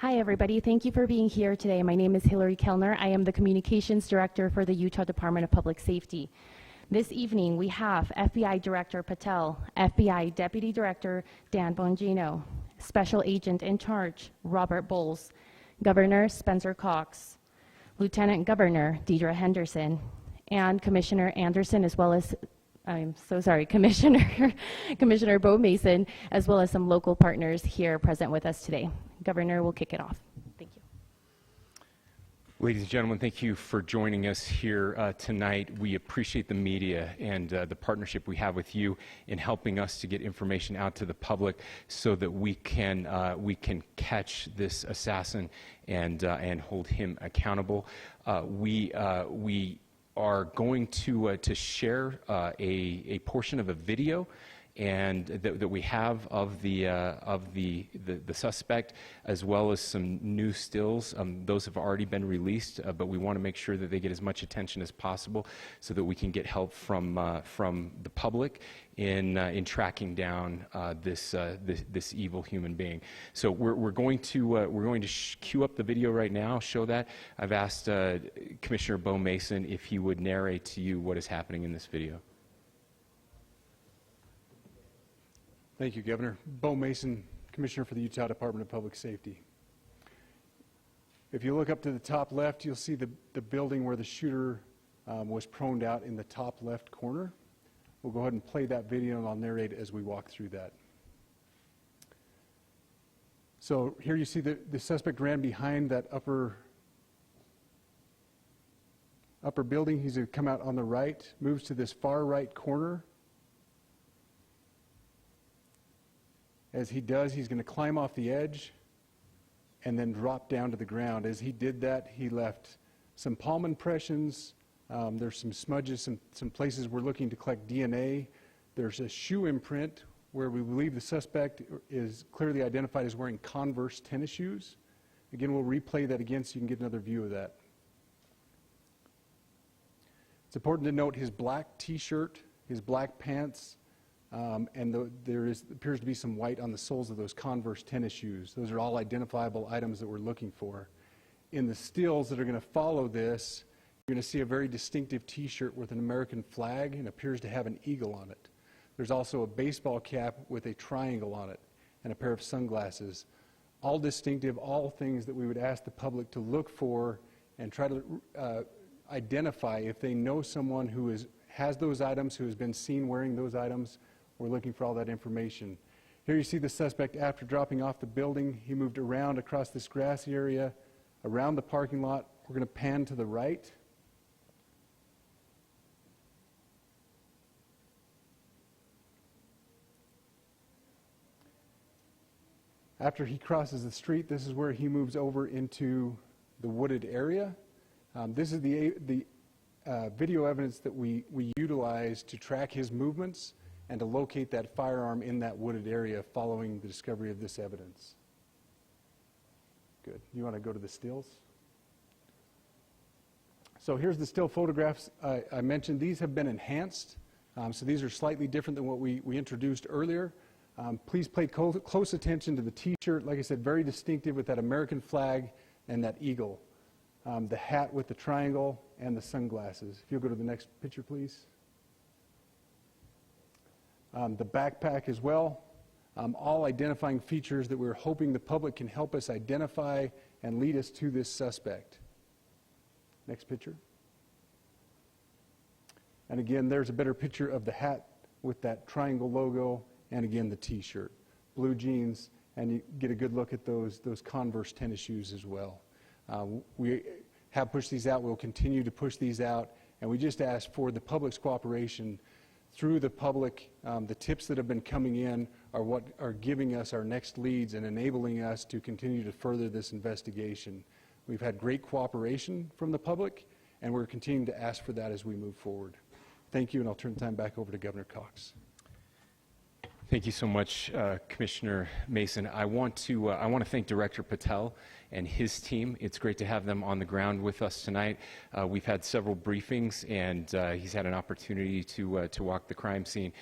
Hi, everybody. Thank you for being here today. My name is Hillary Kellner. I am the Communications Director for the Utah Department of Public Safety. This evening, we have FBI Director Patel, FBI Deputy Director Dan Bongino, Special Agent in Charge Robert Bowles, Governor Spencer Cox, Lieutenant Governor Deidre Henderson, and Commissioner Anderson, as well as Commissioner Bo Mason, as well as some local partners here present with us today. Governor will kick it off. Thank you. Ladies and gentlemen, thank you for joining us here tonight. We appreciate the media and the partnership we have with you in helping us to get information out to the public so that we can catch this assassin and hold him accountable. We are going to share a portion of a video and that we have of the suspect, as well as some new stills. Those have already been released, but we want to make sure that they get as much attention as possible so that we can get help from the public in tracking down this evil human being. So we're going to cue up the video right now, show that. I've asked Commissioner Bo Mason if he would narrate to you what is happening in this video. Thank you, Governor. Bo Mason, Commissioner for the Utah Department of Public Safety. If you look up to the top left, you'll see the building where the shooter was proned out in the top left corner. We'll go ahead and play that video, and I'll narrate as we walk through that. So here you see the suspect ran behind that upper building. He's going to come out on the right, moves to this far right corner. As he does, he's going to climb off the edge and then drop down to the ground. As he did that, he left some palm impressions. There's some smudges, some places we're looking to collect DNA. There's a shoe imprint where we believe the suspect is clearly identified as wearing Converse tennis shoes. Again, we'll replay that again so you can get another view of that. It's important to note his black t-shirt, his black pants, and there appears to be some white on the soles of those Converse tennis shoes. Those are all identifiable items that we're looking for. In the stills that are going to follow this, you're going to see a very distinctive t-shirt with an American flag and appears to have an eagle on it. There's also a baseball cap with a triangle on it and a pair of sunglasses. All distinctive, all things that we would ask the public to look for and try to identify if they know someone who has those items, who has been seen wearing those items. We're looking for all that information. Here you see the suspect after dropping off the building. He moved around across this grassy area, around the parking lot. We're going to pan to the right. After he crosses the street, this is where he moves over into the wooded area. This is the video evidence that we utilize to track his movements and to locate that firearm in that wooded area following the discovery of this evidence. Good. You want to go to the stills? So here's the still photographs I mentioned. These have been enhanced. So these are slightly different than what we introduced earlier. Please pay close attention to the t-shirt. Like I said, very distinctive with that American flag and that eagle. The hat with the triangle and the sunglasses. If you'll go to the next picture, please. The backpack as well, all identifying features that we're hoping the public can help us identify and lead us to this suspect. Next picture. And again, there's a better picture of the hat with that triangle logo, and again the t-shirt. Blue jeans, and you get a good look at those Converse tennis shoes as well. We have pushed these out, we'll continue to push these out, and we just ask for the public's cooperation. Through the public, the tips that have been coming in are what are giving us our next leads and enabling us to continue to further this investigation. We've had great cooperation from the public, and we're continuing to ask for that as we move forward. Thank you, and I'll turn the time back over to Governor Cox. Thank you so much, Commissioner Mason. I want to thank Director Patel and his team. It's great to have them on the ground with us tonight. We've had several briefings, and he's had an opportunity to walk the crime scene.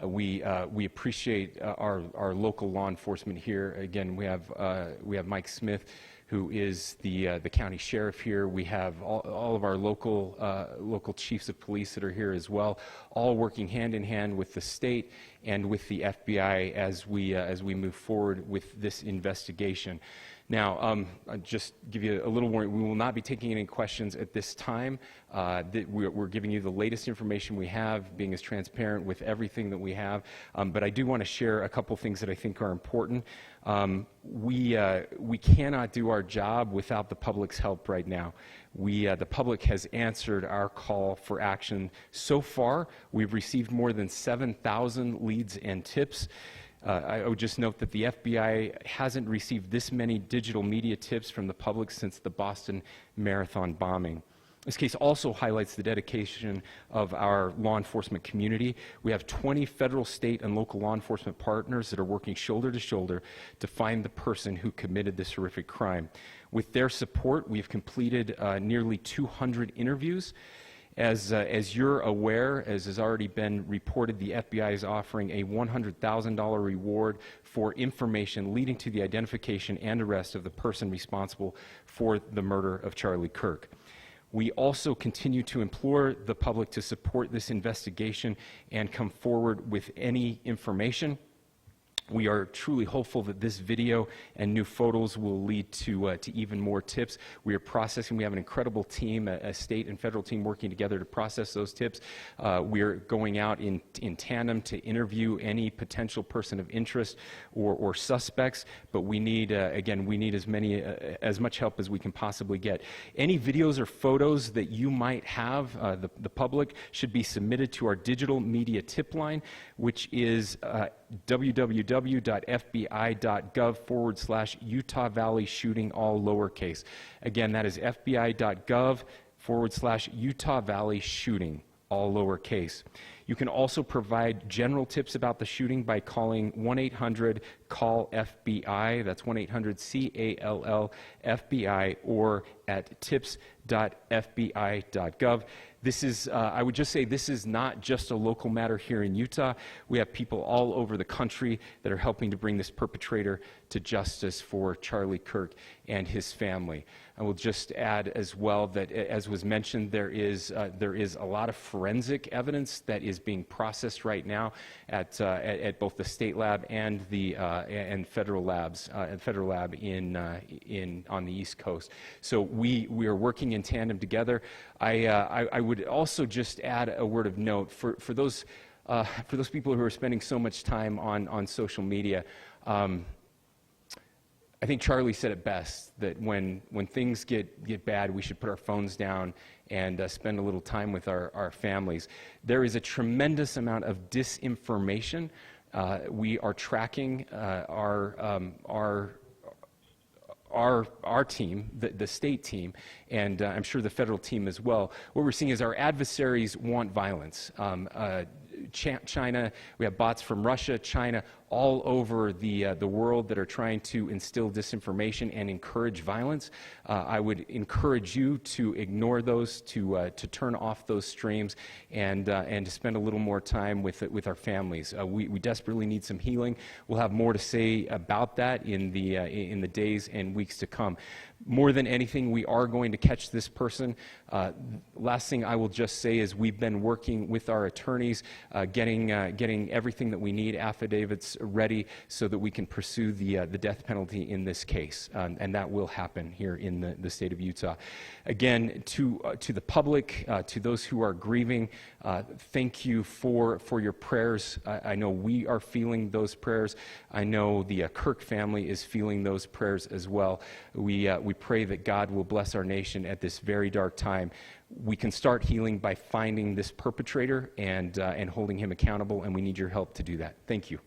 We appreciate our local law enforcement here. Again, we have Mike Smith, who is the county sheriff here. We have all of our local chiefs of police that are here as well, all working hand in hand with the state and with the FBI as we move forward with this investigation. Now, I'll just give you a little warning. We will not be taking any questions at this time. We're giving you the latest information we have, being as transparent with everything that we have. But I do want to share a couple things that I think are important. We cannot do our job without the public's help right now. The public has answered our call for action. So far, we've received more than 7,000 leads and tips. I would just note that the FBI hasn't received this many digital media tips from the public since the Boston Marathon bombing. This case also highlights the dedication of our law enforcement community. We have 20 federal, state, and local law enforcement partners that are working shoulder to shoulder to find the person who committed this horrific crime. With their support, we've completed nearly 200 interviews. As you're aware, as has already been reported, the FBI is offering a $100,000 reward for information leading to the identification and arrest of the person responsible for the murder of Charlie Kirk. We also continue to implore the public to support this investigation and come forward with any information. We are truly hopeful that this video and new photos will lead to even more tips. We are processing. We have an incredible team, a state and federal team working together to process those tips. We are going out in tandem to interview any potential person of interest or suspects. But we need, again, we need as much help as we can possibly get. Any videos or photos that you might have, the public, should be submitted to our digital media tip line, which is www.fbi.gov/Utah Valley shooting, all lowercase. Again, that is fbi.gov/Utah Valley shooting, all lowercase. You can also provide general tips about the shooting by calling 1-800-CALL-FBI. That's 1-800-CALL-FBI, or at tips.fbi.gov. This is, I would just say, this is not just a local matter here in Utah. We have people all over the country that are helping to bring this perpetrator to justice for Charlie Kirk and his family. I will just add as well that, as was mentioned, there is a lot of forensic evidence that is being processed right now at both the state lab and the federal labs, federal lab on the East Coast. So we are working in tandem together. I would also just add a word of note for those people who are spending so much time on social media. I think Charlie said it best, that when things get bad, we should put our phones down and spend a little time with our families. There is a tremendous amount of disinformation. We are tracking our team, the state team, and I'm sure the federal team as well. What we're seeing is our adversaries want violence. China, we have bots from Russia, China, all over the world that are trying to instill disinformation and encourage violence. I would encourage you to ignore those, to turn off those streams, and to spend a little more time with our families. We desperately need some healing. We'll have more to say about that in the days and weeks to come. More than anything, we are going to catch this person. Last thing I will just say is we've been working with our attorneys, getting everything that we need, affidavits ready, so that we can pursue the death penalty in this case, and that will happen here in the state of Utah. Again, to the public, to those who are grieving, thank you for your prayers. I know we are feeling those prayers. I know the Kirk family is feeling those prayers as well. We pray that God will bless our nation at this very dark time. We can start healing by finding this perpetrator and holding him accountable, and we need your help to do that. Thank you.